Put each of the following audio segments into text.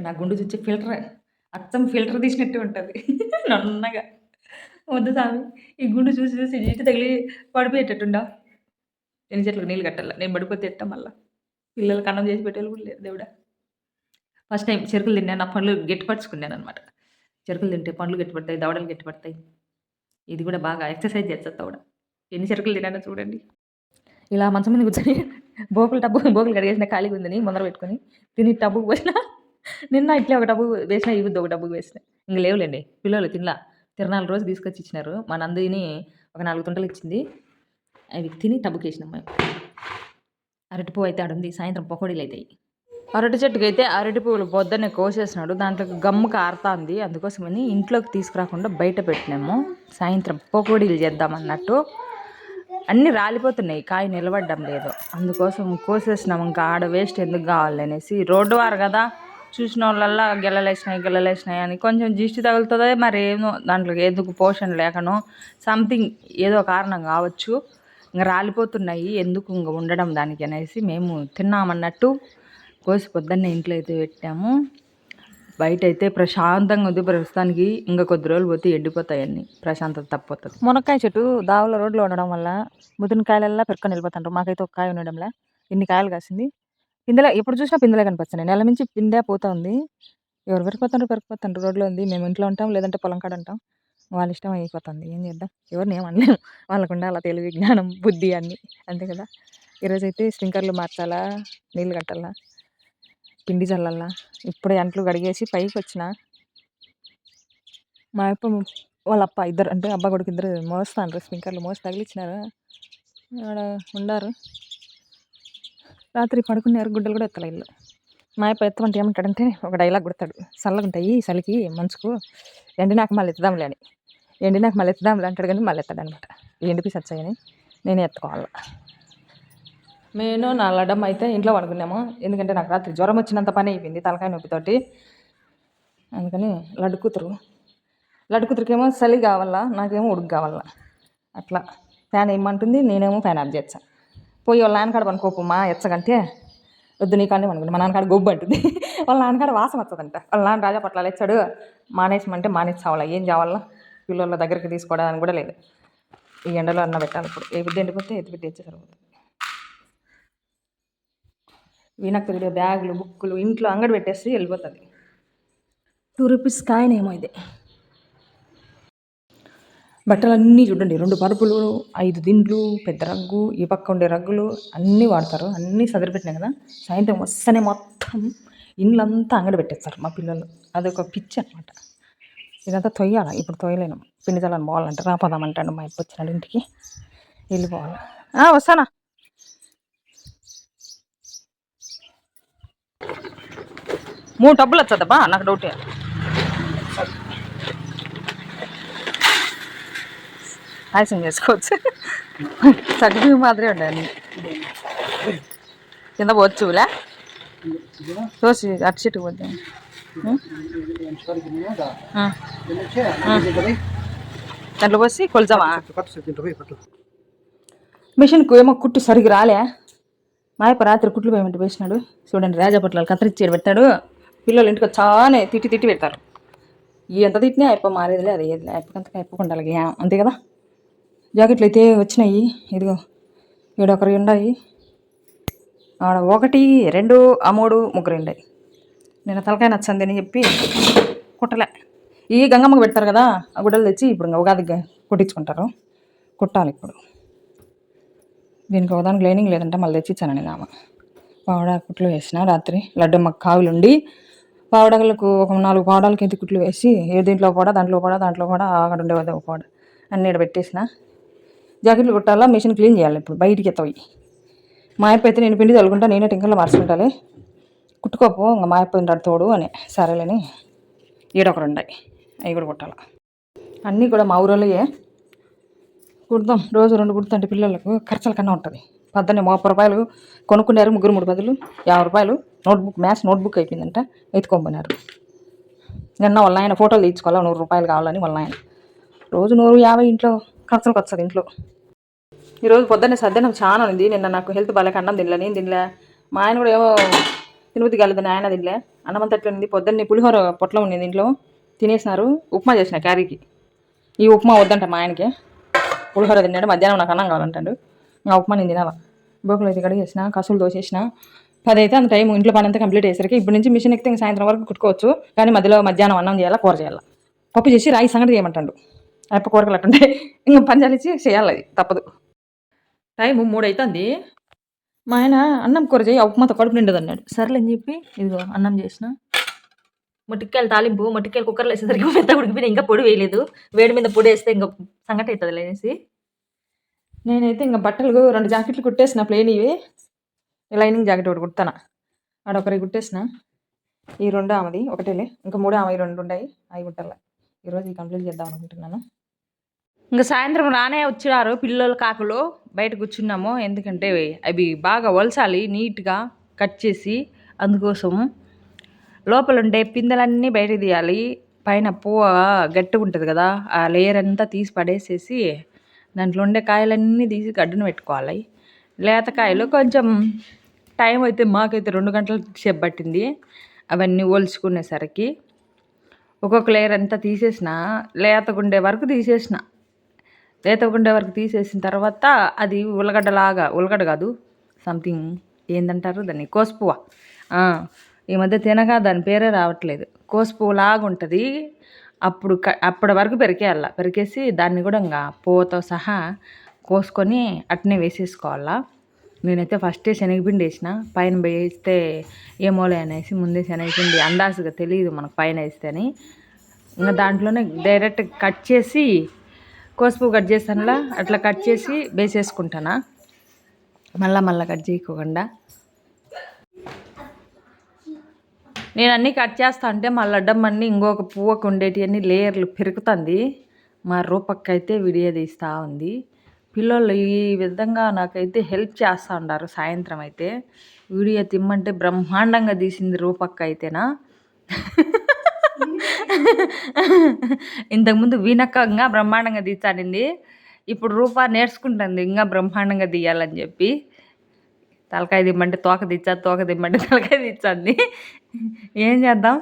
నా గుండు చూస్తే అచ్చం ఫిల్టర్ తీసినట్టే ఉంటది. నన్నగా. వద్దు సామి. ఈ గుండు చూసి చూసి దిష్టి తగిలి పడిపోయేటట్టుండా. ఎన్ని చెట్లకు నీళ్ళు కట్టాల. నేను పడిపోతే ఎట్టా మళ్ళా. పిల్లలకి అన్నం చేసి పెట్టేవాళ్ళు కూడా లేరు దేవుడా! ఫస్ట్ టైమ్ చెరుకులు తిన్నాను. నా పళ్ళు గట్టిపరుచుకున్నాననమాట. చెరుకులు తింటే పండ్లు గట్టిపడతాయి, దవడలు గట్టిపడతాయి. ఇది కూడా బాగా ఎక్సర్సైజ్ చేస్తది దవడ. ఎన్ని చెరుకులు తిన్నానో చూడండి. ఇలా మంచం మీద కూర్చొని బోకులు కడిగేసిన ఖాళీగా ఉందని ముందర పెట్టుకొని తిని టబ్బుకి పోసిన. నిన్న ఇట్లే ఒక టబ్బు వేసిన, ఈ బుద్ధి ఒక టబ్బుకి వేసిన. ఇంక లేవులేండి. పిల్లలు తినలా. తిరణాల రోజు తీసుకొచ్చి ఇచ్చినారు. మా నందిని ఒక 4 తుంటలు ఇచ్చింది. అవి తిని టబ్బుకేసినాం మేము. అరటిపువ్వు అయితే ఆడుంది. సాయంత్రం పకోడీలు అవుతాయి. అరటి చెట్టుకైతే అరటి పువ్వులు పొద్దున్నే కోసేసినాడు. దాంట్లోకి గమ్ము కారుతాంది. అందుకోసమని ఇంట్లోకి తీసుకురాకుండా బయట పెట్టినాము. సాయంత్రం పకోడీలు చేద్దామన్నట్టు. అన్నీ రాలిపోతున్నాయి. కాయ నిలబడడం లేదు. అందుకోసం కోసేసినాము. ఇంకా ఆడ వేస్ట్ ఎందుకు కావాలనేసి రోడ్డు వారు కదా, చూసిన వాళ్ళల్లా గెల్లలేసినాయి అని కొంచెం దిష్టి తగులుతుందో మరి ఏమో, దాంట్లోకి ఎందుకు పోషణ లేకనో సంథింగ్ ఏదో కారణం కావచ్చు. ఇంకా రాలిపోతున్నాయి, ఎందుకు ఇంకా ఉండడం దానికి అనేసి మేము తిన్నామన్నట్టు కోసి పొద్దున్నే ఇంట్లో అయితే పెట్టాము. బయట అయితే ప్రశాంతంగా ఉంది ప్రస్తుతానికి. ఇంకా కొద్ది రోజులు పోతే ఎండిపోతాయన్నీ, ప్రశాంతత తప్పిపోతుంది. మునక్కాయ చెట్టు దావుల రోడ్లో ఉండడం వల్ల ముదిన కాయలల్లా పెరుకొని వెళ్ళిపోతుంటారు. మాకైతే ఒక కాయ ఉండడంలా ఇన్ని కాయలు కాసింది. పిందెలే ఎప్పుడు చూసినా పిందెలే కనిపిస్తున్నాయి. నెల నుంచి పిందె పోతా ఉంది. ఎవరు పెరిగిపోతుండ్రు రోడ్లో ఉంది. మేము ఇంట్లో ఉంటాం, లేదంటే పొలం కాడ ఉంటాం. వాళ్ళ ఇష్టం అయిపోతుంది. ఏం చేద్దాం, ఎవరిని ఏమనలేము. వాళ్ళకు ఉండాలి తెలివి, జ్ఞానం, బుద్ధి అన్నీ, అంతే కదా. ఈరోజైతే స్ప్రింక్లర్లు మార్చాలా, నీళ్ళు కట్టాలా, పిండి చల్లల్లా. ఇప్పుడే అంట్లు కడిగేసి పైకి వచ్చిన. మా అప్ప వాళ్ళ అప్ప ఇద్దరు, అంటే అబ్బా కొడుకు ఇద్దరు మోస్తాను. స్ప్రింక్లర్లు మోసి తగిలిచ్చినారు. ఆడ ఉండారు. రాత్రి పడుకున్నారు. గుడ్డలు కూడా ఎత్తలే ఇల్లు. మా అప్ప ఎత్తమంటే ఏమంటాడంటే ఒక డైలాగ్ కొడతాడు. చల్లగా ఉంటాయి చలికి మంచుకు, ఎండినాక మళ్ళీ ఎత్తుదాంలే అని. ఎండినాక మళ్ళీ ఎత్తుదాంలే అంటాడు, కానీ మళ్ళీ ఎత్తాడనమాట. ఎండిపి సచ్చాయని నేనే ఎత్తుకోవాలి. నేను నా లడ్డమ్మ అయితే ఇంట్లో పడుకున్నాము. ఎందుకంటే నాకు రాత్రి జ్వరం వచ్చినంత పని అయిపోయింది తలకాయ నొప్పితోటి. అందుకని లడ్డు కూతురికేమో చలి కావాలా, నాకేమో ఉడుకు కావాలా. అట్లా ఫ్యాన్ వేయమంటుంది, నేనేమో ఫ్యాన్ ఆఫ్ చేస్తా. పోయి వాళ్ళ నాన్నకాడ పనుకోపమ్మా ఎచ్చగంటే, వద్దు నీ కాడే పనుకుంటే మా నాన్నకాడ గొబ్బు అంటుంది. వాళ్ళ నాన్నకాడ వాసన వస్తుందంట. వాళ్ళ నాన్న రాజా పట్ల ఎచ్చాడు. మానేసమంటే మానేసి చావాలా, ఏం చావాలా, పిల్లల దగ్గరికి తీసుకోవడానికి కూడా లేదు. ఈ ఎండలో అన్న పెట్టాలి. ఇప్పుడు ఏ బిడ్డ ఎండిపోతే ఎత్తిపెట్టి ఇచ్చే సరిపోతుంది. వీణక్క వీడియో బ్యాగులు బుక్కులు ఇంట్లో అంగడి పెట్టేసి వెళ్ళిపోతుంది. 2 రూపీస్ కాయనేమో ఇది. బట్టలన్నీ చూడండి, 2 పరుపులు, 5 దిండ్లు, పెద్ద రగ్గు, ఈ పక్క ఉండే రగ్గులు అన్నీ వాడతారు. అన్నీ సదిరిపెట్టినాయి కదా. సాయంత్రం వస్తేనే మొత్తం ఇండ్లంతా అంగడి పెట్టేస్తారు మా పిల్లలు. అదొక పిచ్చి అనమాట. ఇదంతా తొయ్యాలి. ఇప్పుడు తొయ్యలేను. పిండి చల్లని పోవాలంటే రాపోదామంటాడు మా ఇప్పు వచ్చినాడు ఇంటికి. వెళ్ళిపోవాలి. వస్తానా. మూడు డబ్బులు వచ్చదబ్బా, నాకు డౌటే. పాయసం చేసుకోవచ్చు. సగ్గు మాదిరే ఉండాలి. కింద పోవచ్చులే, చూసి అటు చెట్టు పోద్దాం. దాంట్లో పోసి కొలుచావా. మిషన్కు ఏమో కుట్టు సరిగ్గా రాలే. మా అప్ప రాత్రి కుట్లు పేమెంట్ వేసినాడు. చూడండి, రాజాపట్లాలు కత్తిరించి పెడతాడు. పిల్లలు ఇంటికి చానే తిట్టి పెడతారు. ఎంత తిట్టినా అప్ప మారేదిలే, అది ఏది అప్పకంతగా అప్పకుండా అలాగే అంతే కదా. జాకెట్లు అయితే వచ్చినాయి. ఇదిగో ఈడొకరు ఉన్నాయి, ఆడ 1, 2, 3, 3 ఉన్నాయి. నేను తలకాయ నచ్చంది అని చెప్పి కుట్టలే. ఈ గంగమ్మకు పెడతారు కదా, ఆ గుడ్డలు తెచ్చి ఇప్పుడు ఉగాదికి కుట్టించుకుంటారు. కుట్టాలి ఇప్పుడు. దీనికి ఒకదానికి లైనింగ్ లేదంటే మళ్ళీ తెచ్చిచ్చాను నేను. ఆమె పావడా కుట్లు వేసిన. రాత్రి లడ్డమ్మకు కావులుండి పావడలకు ఒక 4 పావడాలకి అయితే కుట్లు వేసి, దీంట్లో కూడా దాంట్లో కూడా అక్కడ ఉండేది ఒక పావడ అన్నీ ఇక్కడ పెట్టేసిన. జాకెట్లు కుట్టాలా, మిషన్ క్లీన్ చేయాలి. ఇప్పుడు బయటికి ఎత్తవి. మా అప్ప అయితే నేను పిండి తలుకుంటా, నేనే టింకర్లో మార్చుకుంటాలే, కుట్టుకోపో ఇంకా మా అప్ప ఉంటాడు తోడు అని. సరేలేని ఈడొకరు ఉన్నాయి, అవి కూడా కుట్టాలి. అన్నీ కూడా మా ఊరోళ్ళయే. కుడతాం. రోజు 2 కుడుతుంటే పిల్లలకు ఖర్చుల కన్నా ఉంటుంది. పొద్దున్నే 30 రూపాయలు కొనుక్కున్నారు. 3 బదులు 50 రూపాయలు నోట్బుక్, మ్యాథ్స్ నోట్బుక్ అయిపోయిందంట, ఎత్తుకోమన్నారు. నిన్న వాళ్ళ ఆయన ఫోటోలు తీయించుకోవాలి, 100 రూపాయలు కావాలని వాళ్ళ ఆయన. రోజు 150 ఇంట్లో ఖర్చులకు వస్తుంది. ఇంట్లో ఈరోజు పొద్దున్నే సద్దనం చాలా ఉంది. నిన్న నాకు హెల్త్ బాగాలేక అన్నం తినలే, నేను తినలే. మా ఆయన కూడా ఏమో తినబుద్ధి కాలేదని ఆయన తినలే. అన్నమంతా అట్లా ఉంది. పొద్దున్నే పులిహోర పొట్ల ఉంది దీంట్లో తినేసినారు. ఉప్మా చేసిన క్యారీకి. ఈ ఉప్మా వద్దంట మా ఆయనకి. పులిహోర తిన్నాడు. మధ్యాహ్నం నాకు అన్నం కావాలంటాడు. ఆ ఉప్మా నేను తినాలా. బోకులు అయితే కడిగేసిన, కసులు దోసేసిన. 10 అయితే అంత టైం ఇంట్లో పని అంతా కంప్లీట్ అయ్యేసరికి ఇప్పుడు నుంచి మిషన్ ఎక్కితే సాయంత్రం వరకు కుట్టుకోవచ్చు. కానీ మధ్యలో మధ్యాహ్నం అన్నం చేయాలా, కూర చేయాలా. పప్పు చేసి రాయి సంగటి చేయమంటాడు. అప్ప కూరలు అట్టుంటే ఇంకా పని చేసి చేయాలి, అది తప్పదు. టైము 3 అవుతుంది. మా ఆయన అన్నం కూర చేయి, ఉప్మాతో కడుపు నిండదు అన్నాడు. సర్లే అని చెప్పి ఇదిగో అన్నం చేసిన. మొట్టికాయలు తాలింపు, మొట్టికాయలు కుక్కర్లో వేసేసరికి మెత్త ఉడికిపోయినా, ఇంకా పొడి వేయలేదు. వేడి మీద పొడి వేస్తే ఇంకా సంగటి అవుతుంది అనేసి నేనైతే ఇంకా బట్టలు 2 జాకెట్లు కుట్టేసిన, ప్లేన్ ఇవి. లైనింగ్ జాకెట్ ఒకటి కుడతాను. ఆడొకరి కుట్టేసిన. ఈ 2 ఆమెది ఒకటేలే, ఇంకా 3 ఆమె 2 ఉన్నాయి, అవి కుట్టాల. ఈరోజు ఈ కంప్లీట్ చేద్దాం అనుకుంటున్నాను. ఇంకా సాయంత్రం రానే వచ్చినారు పిల్లలు కాకులు. బయట కూర్చున్నాము, ఎందుకంటే అవి బాగా వలసాలి నీట్గా కట్ చేసి. అందుకోసం లోపల ఉండే పిందెలన్నీ బయట తీయాలి. పైన పువ్వ గట్టిగా ఉంటుంది కదా, ఆ లేయర్ అంతా తీసి పడేసేసి దాంట్లో ఉండే కాయలన్నీ తీసి గడ్డును పెట్టుకోవాలి. లేతకాయలు కొంచెం టైం అయితే మాకైతే 2 గంటల సేపు పట్టింది అవన్నీ ఒలుచుకునేసరికి. ఒక్కొక్క లేయర్ అంతా తీసేసిన, లేతగుండే వరకు తీసేసిన. లేతగుండే వరకు తీసేసిన తర్వాత అది ఉల్లగడ్డ కాదు, సంథింగ్ ఏందంటారు దాన్ని, కోసుపువ్వ. ఈ మధ్య తినగా దాని పేరే రావట్లేదు. కోసుపువ్వులాగా ఉంటుంది. అప్పటి వరకు పెరికేసి దాన్ని కూడా ఇంకా పువ్వుతో సహా కోసుకొని అట్నే వేసేసుకోవాలా. నేనైతే ఫస్టే శనగపిండి వేసిన, పైన వేస్తే ఏమోలే అనేసి ముందే శనగపిండి అందాజుగా తెలియదు మనకు పైన వేస్తే అని. ఇంకా దాంట్లోనే డైరెక్ట్ కట్ చేసి, కోసుపువ్వు కట్ చేస్తానులా అట్లా కట్ చేసి వేసేసుకుంటానా, మళ్ళా కట్ చేయకుండా. నేను అన్నీ కట్ చేస్తా అంటే మళ్ళీ అడ్డమ్మన్నీ ఇంకొక పువ్వుకు ఉండేటివన్నీ లేయర్లు పెరుగుతుంది. మా రూపక్క అయితే వీడియో తీస్తూ ఉంది. పిల్లలు ఈ విధంగా నాకైతే హెల్ప్ చేస్తూ ఉన్నారు. సాయంత్రం అయితే వీడియో తిమ్మంటే బ్రహ్మాండంగా తీసింది రూపక్క అయితేనా. ఇంతకుముందు వీణక్క ఇంకా బ్రహ్మాండంగా తీసానండి. ఇప్పుడు రూప నేర్చుకుంటుంది ఇంకా బ్రహ్మాండంగా తీయాలని చెప్పి. తలకాయ దిమ్మంటే తోక దిమ్మంటే తలకాయ తెచ్చింది. ఏం చేద్దాం,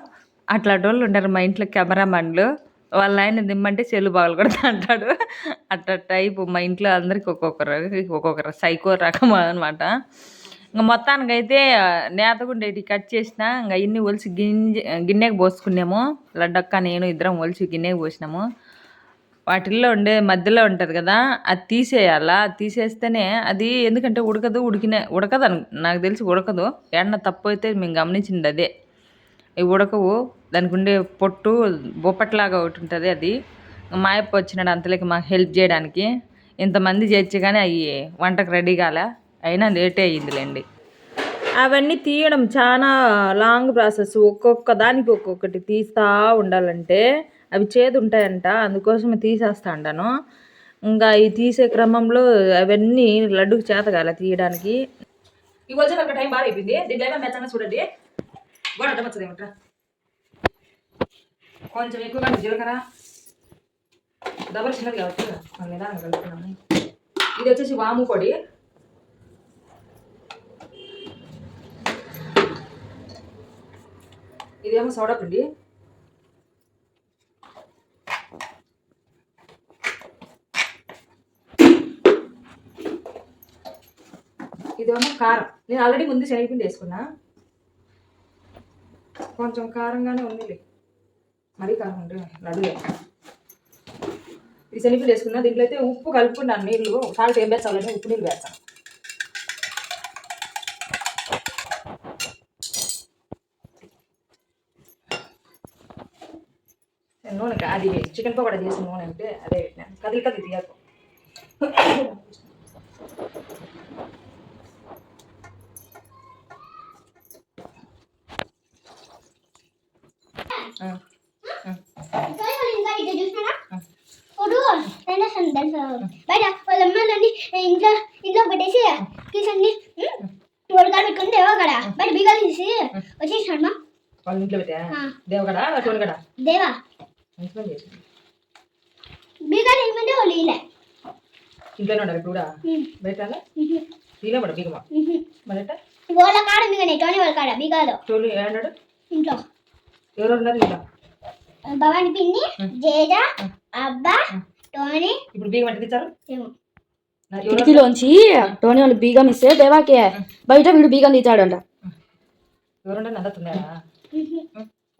అట్లాంటి వాళ్ళు ఉంటారు మా ఇంట్లో కెమెరామెన్లు. వాళ్ళ ఆయన దిమ్మంటే చెల్లు బాగులు కొడతా అంటాడు. అట్లా టైపు మా ఇంట్లో అందరికి ఒక్కొక్కరు సైకో రకం అనమాట. ఇంకా మొత్తానికైతే నేతగుండేటి కట్ చేసిన, ఇంకా ఇన్ని ఒలిసి గిన్నెకి పోసుకున్నాము. లడ్డక్క నేను ఇద్దరం ఒలిసి గిన్నెకి పోసినాము. వాటిల్లో ఉండే మధ్యలో ఉంటుంది కదా, అది తీసేయాలా. తీసేస్తేనే అది, ఎందుకంటే ఉడకదు నాకు తెలిసి ఉడకదు. ఏమన్నా తప్పు అయితే మేము గమనించింది అదే. ఇవి ఉడకవు, దానికి ఉండే పొట్టు బొప్పట్లాగా ఒకటి ఉంటుంది. అది మాయప్ప వచ్చినాడు అంతలోకి మాకు హెల్ప్ చేయడానికి. ఇంతమంది చేర్చి కానీ అవి వంటకు రెడీ కాలే, అయినా లేటే అయ్యిందిలేండి. అవన్నీ తీయడం చాలా లాంగ్ ప్రాసెస్. ఒక్కొక్క దానికి ఒక్కొక్కటి తీస్తూ ఉండాలంటే అవి చేదు ఉంటాయంట, అందుకోసమే తీసేస్తా ఉంటాను. ఇంకా ఈ తీసే క్రమంలో అవన్నీ లడ్డుకు చేతగాల తీయడానికి. ఇవి వచ్చే ఒక టైం బాగా అయిపోయింది. దీంట్లో ఏమైనా మెచ్చంగా చూడండి, కూడా అర్థం వచ్చేది ఏమంటారా. కొంచెం ఎక్కువగా జీలకర్ర, డబల్ చిన్నది కాబట్టి మన నిదానంగా కలుపుకున్నాము. ఇది వచ్చేసి వాము పొడి, ఇదేమో సోడా పిండి, ఇదేమో కారం. నేను ఆల్రెడీ ముందు శనగపిండి వేసుకున్నా, కొంచెం కారంగానే ఉంది, మరీ కారం ఉంటే లడ్డు. ఇది శనగపిండి వేసుకున్నా. దీంట్లో అయితే ఉప్పు కలుపుకున్నాను, నీళ్ళు సాల్ట్ ఏం వేస్తాలని ఉప్పు నీళ్ళు వేస్తాను. నూనె అది చికెన్ పకోడా చేసిన నూనె అంటే అదే పెట్టినా. కదిలి తీయకు. బయట వాళ్ళ అమ్మాయిలని ఇంట్లో పెట్టేసి తీసండి ఉడకాలు పెట్టుకుని దేవగడ బయట బీగాలు తీసి వచ్చేసాడు. వాళ్ళ ఇంట్లో పెట్టా దేవగడ తోలుగడ దేవా బీగాలు ఏమంటే వాళ్ళు ఇలా ఇంట్లోనే ఉండాలి కూడా బయట తీలే కూడా బీగమా బయట వాళ్ళ కాడ ఉంది కానీ టోనీ వాళ్ళ కాడ బీగాలో టోలీ ఏమన్నాడు? ఇంట్లో ఎవరు ఉన్నారు ఇంకా? భవాని పిన్ని జేజ అబ్బా టోనీ ఇప్పుడు బీగం అంటే తెచ్చారు. ఏమో కిటికీలోంచి టోనీ వాళ్ళు బీగం ఇస్తే దేవాకే బయట వీడు బీగం తీసాడంట. ఎవరున్నారు? అందతున్నారా?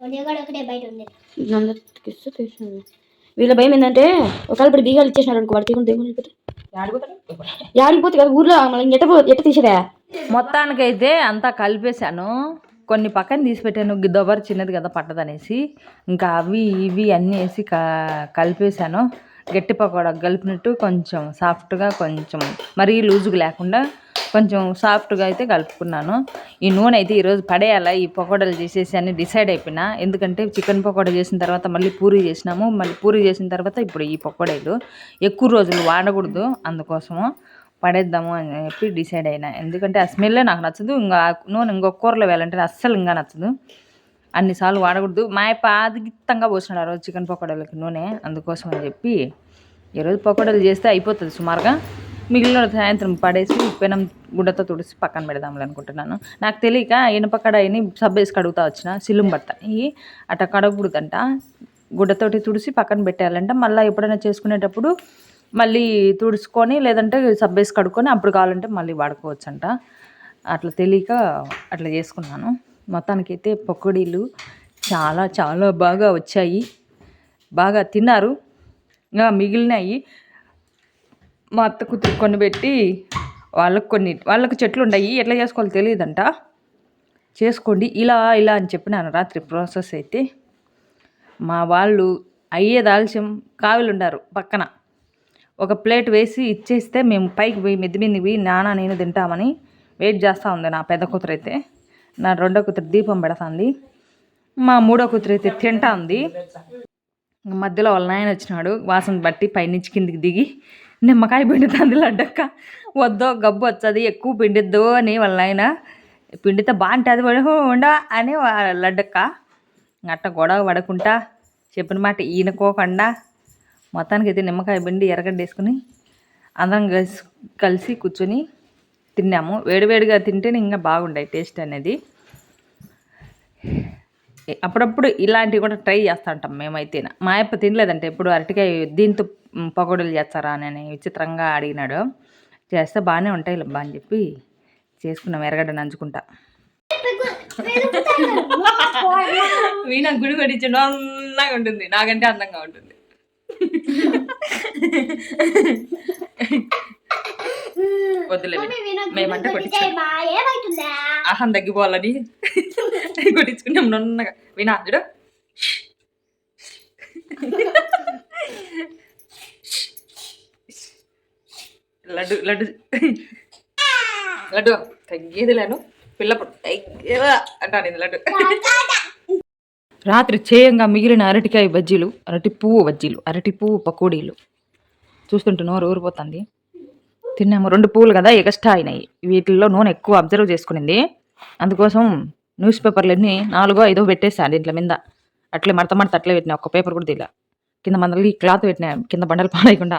ఉదయగాడు ఒకటే బయట ఉంది అందరికి ఇస్తే తెలిసింది. వీళ్ళ భయం ఏంటంటే ఒకవేళ ఇప్పుడు బీగాలు ఇచ్చేసినారు అనుకో వాడు తీసుకుని దేవుని యాడిపోతే కదా ఊర్లో మళ్ళీ ఎట్ట తీసేదా. మొత్తానికైతే అంతా కలిపేశాను. కొన్ని పక్కన తీసి పెట్టాను, దొబర్ చిన్నది కదా పట్టదనేసి. ఇంకా అవి ఇవి అన్నీ వేసి కలిపేశాను. గట్టి పకోడా కలిపినట్టు కొంచెం సాఫ్ట్గా, కొంచెం మరీ లూజుగా లేకుండా కొంచెం సాఫ్ట్గా అయితే కలుపుకున్నాను. ఈ నూనె అయితే ఈరోజు పడేయాలా ఈ పకోడాలు చేసేసి అని డిసైడ్ అయిపోయినా. ఎందుకంటే చికెన్ పకోడా చేసిన తర్వాత మళ్ళీ పూరీ చేసినాము, మళ్ళీ పూరీ చేసిన తర్వాత ఇప్పుడు ఈ పకోడాలు ఎక్కువ రోజులు వాడకూడదు, అందుకోసము పడేద్దాము అని చెప్పి డిసైడ్ అయినా. ఎందుకంటే ఆ స్మెల్లే నాకు నచ్చదు, ఇంకా నూనె ఇంకొక కూరలో వేయాలంటే అస్సలు ఇంకా నచ్చదు. అన్నిసార్లు వాడకూడదు. మా యప్ప ఆదిగిత్తంగా పోసినాడు ఆ రోజు చికెన్ పకోడాలకి నూనె, అందుకోసం అని చెప్పి ఈరోజు పకోడాలు చేస్తే అయిపోతుంది సుమారుగా. మిగిలిన సాయంత్రం పడేసి పెనం గుడ్డతో తుడిసి పక్కన పెడదాంలే అనుకుంటున్నాను. నాకు తెలియక ఇనుప కడాయిని సబ్బు వేసి కడుగుతా వచ్చిన, సిల్లుం పడతాయి అట్లా కడగకూడదంట, గుడ్డతోటి తుడిసి పక్కన పెట్టాలంట. మళ్ళీ ఎప్పుడైనా చేసుకునేటప్పుడు మళ్ళీ తుడుచుకొని లేదంటే సబ్బు వేసి కడుక్కొని అప్పుడు కావాలంటే మళ్ళీ వాడుకోవచ్చంట. అట్లా తెలియక అట్లా చేసుకున్నాను. మొత్తానికైతే పకోడీలు చాలా చాలా బాగా వచ్చాయి, బాగా తిన్నారు. ఇంకా మిగిలినవి మా అత్త కూతురు కొన్ని పెట్టి వాళ్ళకు చెట్లు ఉన్నాయి, ఎట్లా చేసుకోవాలో తెలియదంట. చేసుకోండి ఇలా ఇలా అని చెప్పినాను రాత్రి ప్రాసెస్ అయితే. మా వాళ్ళు అయ్యేది ఆలస్యం కావిలు ఉండారు పక్కన. ఒక ప్లేట్ వేసి ఇచ్చేస్తే మేము పైకి పోయి మిద్ది మీదకి పోయి నాన్న నేను తింటామని వెయిట్ చేస్తూ ఉంది నా పెద్ద కూతురు అయితే. నా రెండో కూతురు దీపం పెడుతుంది, మా మూడో కూతురు అయితే తింటా ఉంది. మధ్యలో వాళ్ళ నాయన వచ్చినాడు, వాసన బట్టి పైనుంచి కిందికి దిగి నిమ్మకాయ పిండుతుంది లడ్డక్క. వద్దో గబ్బు వచ్చది ఎక్కువ పిండిద్దు అని వాళ్ళ నాయన. పిండితే బాగుంటుంది ఉండ అని లడ్డక్క. అట్ట గొడవ పడకుండా చెప్పిన మాట ఈయనకోకుండా మొత్తానికి అయితే నిమ్మకాయ పిండి ఎర్రగడ్డ వేసుకుని అందరం కలిసి కూర్చొని తిన్నాము. వేడివేడిగా తింటేనే ఇంకా బాగుంటాయి టేస్ట్ అనేది. అప్పుడప్పుడు ఇలాంటివి కూడా ట్రై చేస్తూ ఉంటాం మేమైతే. మా అప్ప తినలేదంటే ఎప్పుడు అరటికాయ దీంతో పకోడీలు చేస్తారా అని విచిత్రంగా అడిగినాడు. చేస్తే బాగానే ఉంటాయి లబ్బా అని చెప్పి చేసుకున్నాం ఎర్రగడ్డ నంచుకుంటా. వీణ గుడి కొట్టించి అందంగా ఉంటుంది, నాకంటే అందంగా ఉంటుంది. వద్దులే మేమంటే కొట్టించాం, అహం తగ్గిపోవాలని కొట్టించుకున్నాం నన్నగా. వినా చూడు లడ్డు లడ్డు లడ్డు తగ్గేది లేను పిల్లప్పుడు అంటాను ఇది లడ్డు. రాత్రి చేయంగా మిగిలిన అరటికాయ బజ్జీలు, అరటి పువ్వు పకోడీలు చూస్తుంటే నోరు ఊరిపోతుంది. తిన్నాము. 2 పువ్వులు కదా ఎగస్ట్రా అయినాయి, వీటిల్లో నూనె ఎక్కువ అబ్జర్వ్ చేసుకునింది. అందుకోసం న్యూస్ పేపర్లన్నీ 4 5 పెట్టేసాను దీంట్లో మీద. అట్లే మడత అట్లే పెట్టినా, ఒక్క పేపర్ కూడా తీలా. కింద మందలి క్లాత్ పెట్టినా కింద బండలు పాడేయకుండా,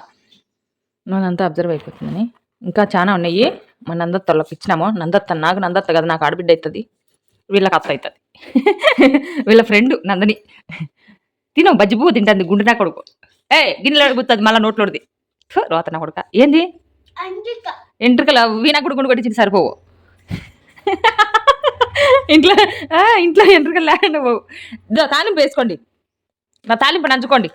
నూనె అంతా అబ్జర్వ్ అయిపోతుందని. ఇంకా చాలా ఉన్నాయి. మా నందత్తలకు ఇచ్చినాము. నాకు నందత్త కదా, నాకు ఆడబిడ్డ అవుతుంది, వీళ్ళకి అత్త అవుతుంది. వీళ్ళ ఫ్రెండ్ నందని. తిను బజ్జి పువ్వు తింటుంది గుండె నా కొడుకు. గిన్నెలో అడుగుతుంది మళ్ళీ నోట్లోది రోత నా కొడుక. ఏంది ఎంట్రుకల వీణా కూడా గుండు కొట్టించింది సరిపోవు. ఇంట్లో ఎంట్రుకలు లేకుండా పోవు. తాలింపు వేసుకోండి, నా తాలింపు నంచుకోండి.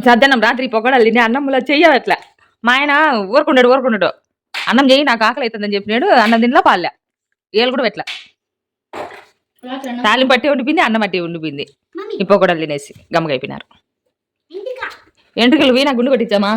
సద్దన్నం రాత్రి పొగడాలి తిని అన్నంలో చెయ్యాలి అట్లా. మా ఆయన ఊరుకున్నాడు అన్నం చెయ్యి నాకు ఆకలి అవుతుందని చెప్పినాడు. అన్నం తినలా పాలే ఏళ్ళు కూడా ఎట్లా తాలింపు పట్టి ఉండిపోయింది, అన్నం పట్టి ఉండిపోయింది. ఈ పొగడాలు తినేసి గమ్మగైపోయినారు. ఎంట్రుకలు వీణా గుండు కొట్టించామా?